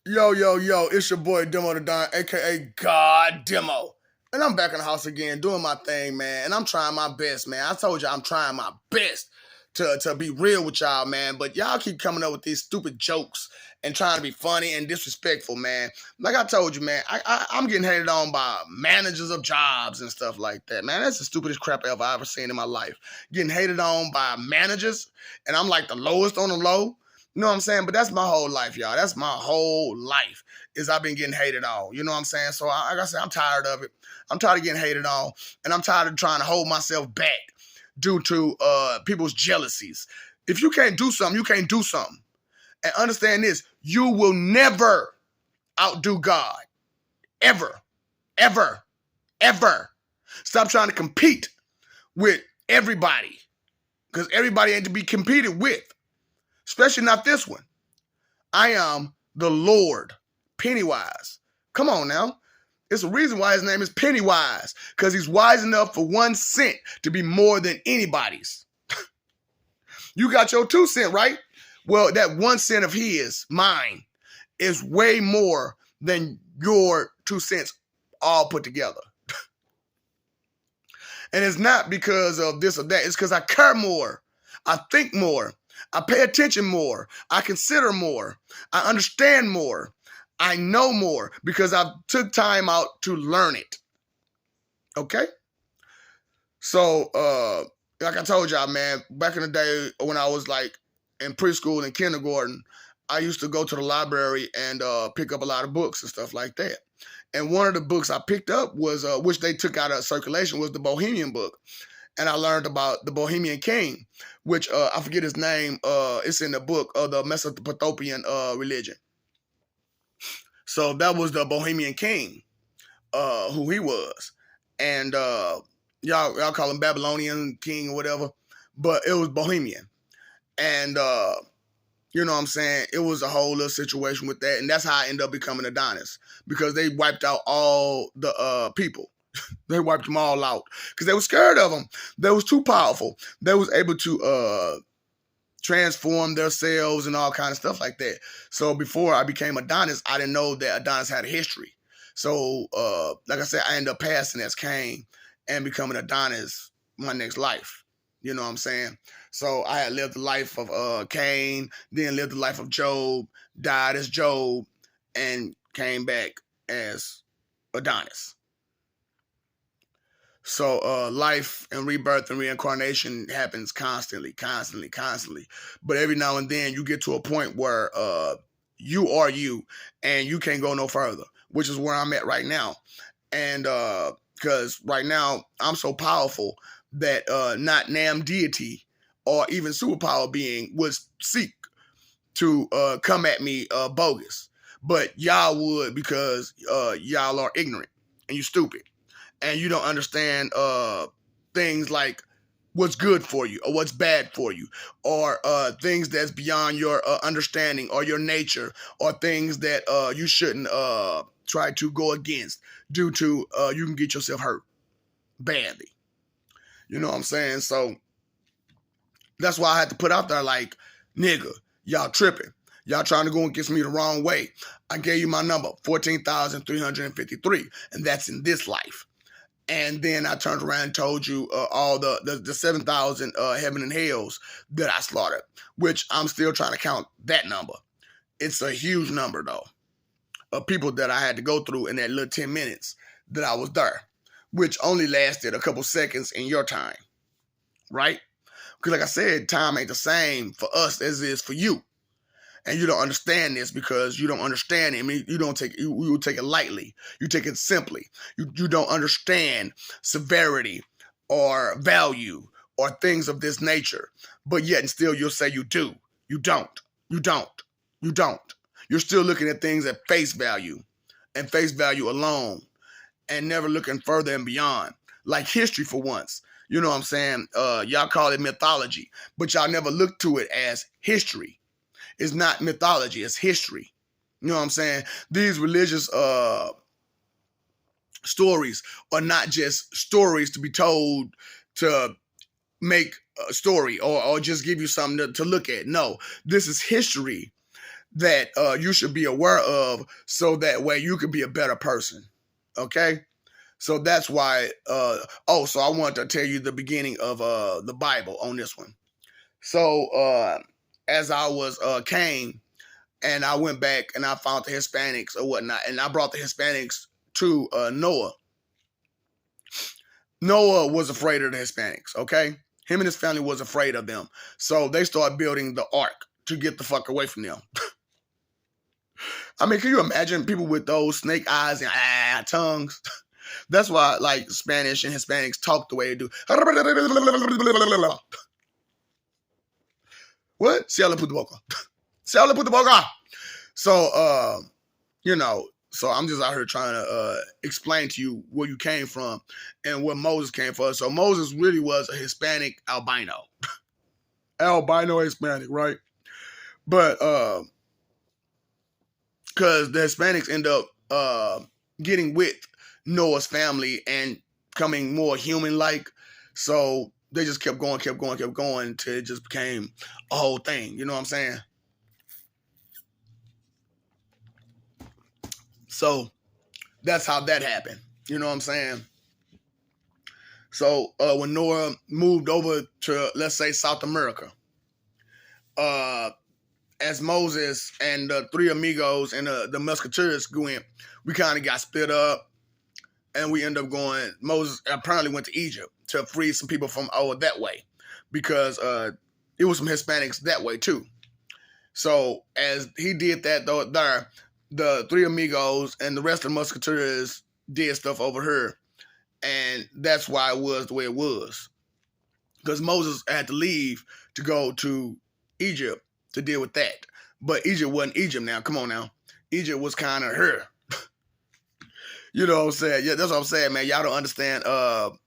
Yo, yo, yo, it's your boy Demo the Don, aka God Demo. And I'm back in the house again doing my thing, man. And I'm trying my best, man. I told you I'm trying my best to be real with y'all, man. But y'all keep coming up with these stupid jokes and trying to be funny and disrespectful, man. Like I told you, man, I'm getting hated on by managers of jobs and stuff like that, man. That's the stupidest crap I've ever seen in my life. Getting hated on by managers, and I'm like the lowest on the low. You know what I'm saying? But that's my whole life, y'all. That's my whole life is I've been getting hated on. You know what I'm saying? So like I said, I'm tired of it. I'm tired of getting hated on, and I'm tired of trying to hold myself back due to people's jealousies. If you can't do something, you can't do something. And understand this, you will never outdo God. Ever, ever, ever. Stop trying to compete with everybody, because everybody ain't to be competed with, especially not this one. I am the Lord Pennywise. Come on now. It's a reason why his name is Pennywise, because he's wise enough for 1 cent to be more than anybody's. You got your 2 cents, right? Well, that 1 cent of his, mine, is way more than your 2 cents all put together. And it's not because of this or that. It's because I care more. I think more. I pay attention more. I consider more. I understand more. I know more because I took time out to learn it. Okay? So, like I told y'all, man, back in the day when I was like in preschool and kindergarten, I used to go to the library and pick up a lot of books and stuff like that. And one of the books I picked up was, which they took out of circulation, was the Bohemian book. And I learned about the Bohemian King, which I forget his name. It's in the book of the Mesopotamian religion. So that was the Bohemian King, who he was. And y'all call him Babylonian King or whatever, but it was Bohemian. And you know what I'm saying? It was a whole little situation with that. And that's how I ended up becoming Adonis, because they wiped out all the people. They wiped them all out because they were scared of them. They was too powerful. They was able to transform themselves and all kind of stuff like that. So before I became Adonis, I didn't know that Adonis had a history. So like I said, I ended up passing as Cain and becoming Adonis my next life. You know what I'm saying? So I had lived the life of Cain, then lived the life of Job, died as Job, and came back as Adonis. So life and rebirth and reincarnation happens constantly. But every now and then you get to a point where you are you and you can't go no further, which is where I'm at right now. And because right now I'm so powerful that not Nam deity or even superpower being would seek to come at me bogus. But y'all would, because y'all are ignorant and you stupid. And you don't understand things like what's good for you or what's bad for you, or things that's beyond your understanding or your nature, or things that you shouldn't try to go against due to you can get yourself hurt badly. You know what I'm saying? So that's why I had to put out there like, nigga, y'all tripping. Y'all trying to go against me the wrong way. I gave you my number, 14,353, and that's in this life. And then I turned around and told you all the 7,000 heaven and hells that I slaughtered, which I'm still trying to count that number. It's a huge number, though, of people that I had to go through in that little 10 minutes that I was there, which only lasted a couple seconds in your time, right? Because like I said, time ain't the same for us as it is for you. And you don't understand this because you don't understand it. I mean, you take it lightly. You take it simply. You don't understand severity or value or things of this nature. But yet and still you'll say you do. You don't. You don't. You don't. You're still looking at things at face value and face value alone, and never looking further and beyond. Like history for once. You know what I'm saying? Y'all call it mythology, but y'all never look to it as history. It's not mythology, it's history. You know what I'm saying? These religious stories are not just stories to be told to make a story or just give you something to look at. No, this is history that you should be aware of, so that way you can be a better person. Okay? So that's why so I want to tell you the beginning of the Bible on this one. So as I was came and I went back and I found the Hispanics or whatnot, and I brought the Hispanics to Noah. Noah was afraid of the Hispanics, okay? Him and his family was afraid of them. So they started building the ark to get the fuck away from them. I mean, can you imagine people with those snake eyes and tongues? That's why, like, Spanish and Hispanics talk the way they do. What? Se habla puta boca. Se habla puta boca. So, so I'm just out here trying to explain to you where you came from and where Moses came from. So Moses really was a Hispanic albino. Albino Hispanic, right? But because the Hispanics end up getting with Noah's family and becoming more human-like. So they just kept going until it just became a whole thing. You know what I'm saying? So that's how that happened. You know what I'm saying? So when Noah moved over to, let's say, South America, as Moses and the three amigos and the Musketeers went, we kind of got split up, and we ended up going. Moses apparently went to Egypt to free some people from that way, because it was some Hispanics that way too. So as he did that though, there, the three amigos and the rest of the Musketeers did stuff over here, and that's why it was the way it was. Because Moses had to leave to go to Egypt to deal with that. But Egypt wasn't Egypt now. Come on now. Egypt was kind of her. You know what I'm saying? Yeah, that's what I'm saying, man. Y'all don't understand how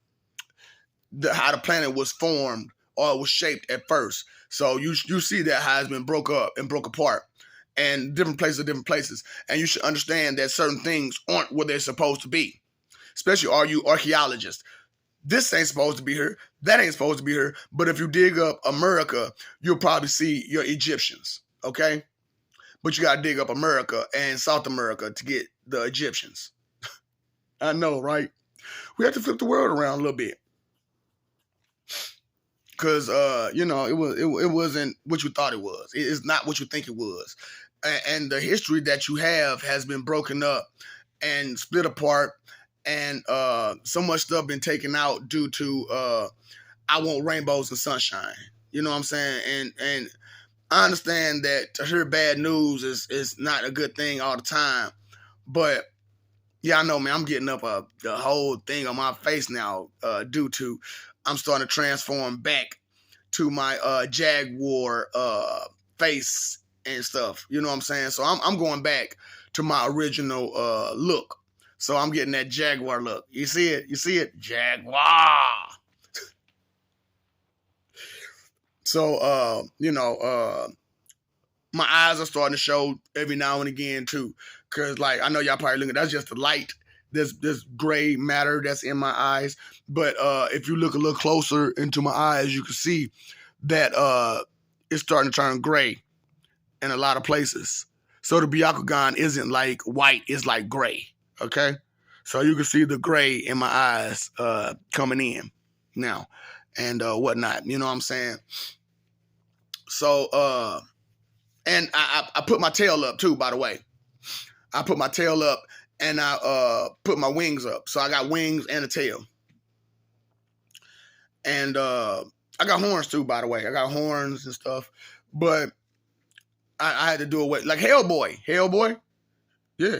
the planet was formed or was shaped at first. So you see that how it's been broke up and broke apart. And different places are different places. And you should understand that certain things aren't where they're supposed to be. Especially all you archaeologists. This ain't supposed to be here. That ain't supposed to be here. But if you dig up America, you'll probably see your Egyptians. Okay? But you got to dig up America and South America to get the Egyptians. I know, right? We have to flip the world around a little bit. Because, it wasn't what you thought it was. It's not what you think it was. And the history that you have has been broken up and split apart. And so much stuff been taken out due to I want rainbows and sunshine. You know what I'm saying? And I understand that to hear bad news is not a good thing all the time. But yeah, I know, man, I'm getting up the whole thing on my face now due to I'm starting to transform back to my Jaguar face and stuff. You know what I'm saying? So I'm going back to my original look. So I'm getting that Jaguar look. You see it? You see it? Jaguar. So, my eyes are starting to show every now and again, too. Because, like, I know y'all probably looking, that's just the light. This gray matter that's in my eyes. But if you look a little closer into my eyes, you can see that it's starting to turn gray in a lot of places. So the Byakugan isn't like white, it's like gray. Okay, so you can see the gray in my eyes coming in now and whatnot. You know what I'm saying? So, and I put my tail up too, by the way. I put my tail up and I put my wings up. So I got wings and a tail. And I got horns too, by the way. I got horns and stuff. But I had to do it with, like, Hellboy. Hellboy? Yeah.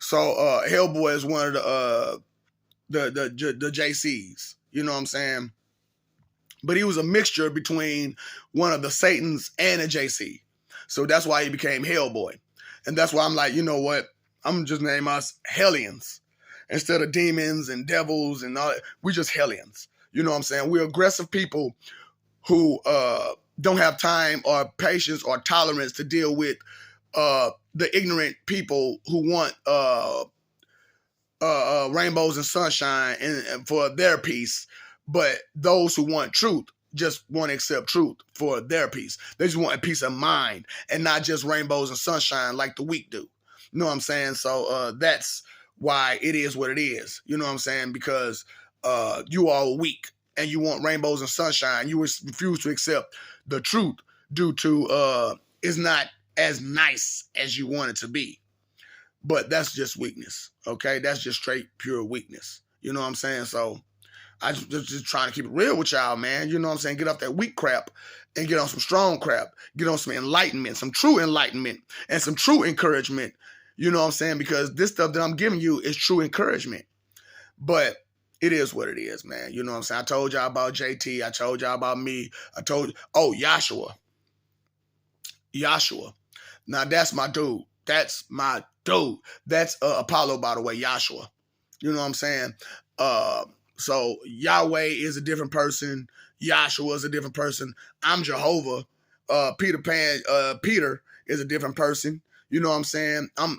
So Hellboy is one of the JCs, you know what I'm saying? But he was a mixture between one of the Satans and a JC. So that's why he became Hellboy. And that's why I'm like, you know what? I'm just name us Hellions. Instead of demons and devils and all that, we just Hellions. You know what I'm saying? We're aggressive people who don't have time or patience or tolerance to deal with the ignorant people who want rainbows and sunshine and for their peace, but those who want truth just want to accept truth for their peace. They just want a peace of mind and not just rainbows and sunshine like the weak do. You know what I'm saying? So that's why it is what it is. You know what I'm saying? Because you are weak and you want rainbows and sunshine. You refuse to accept the truth due to it's not as nice as you want it to be. But that's just weakness, okay? That's just straight, pure weakness. You know what I'm saying? So I just trying to keep it real with y'all, man. You know what I'm saying? Get off that weak crap and get on some strong crap. Get on some enlightenment, some true enlightenment, and some true encouragement. You know what I'm saying? Because this stuff that I'm giving you is true encouragement. But it is what it is, man. You know what I'm saying? I told y'all about JT. I told y'all about me. I told you. Oh, Joshua. Now, that's my dude. That's my dude. That's Apollo, by the way, Joshua. You know what I'm saying? So Yahweh is a different person. Joshua is a different person. I'm Jehovah. Peter is a different person. You know what I'm saying? I'm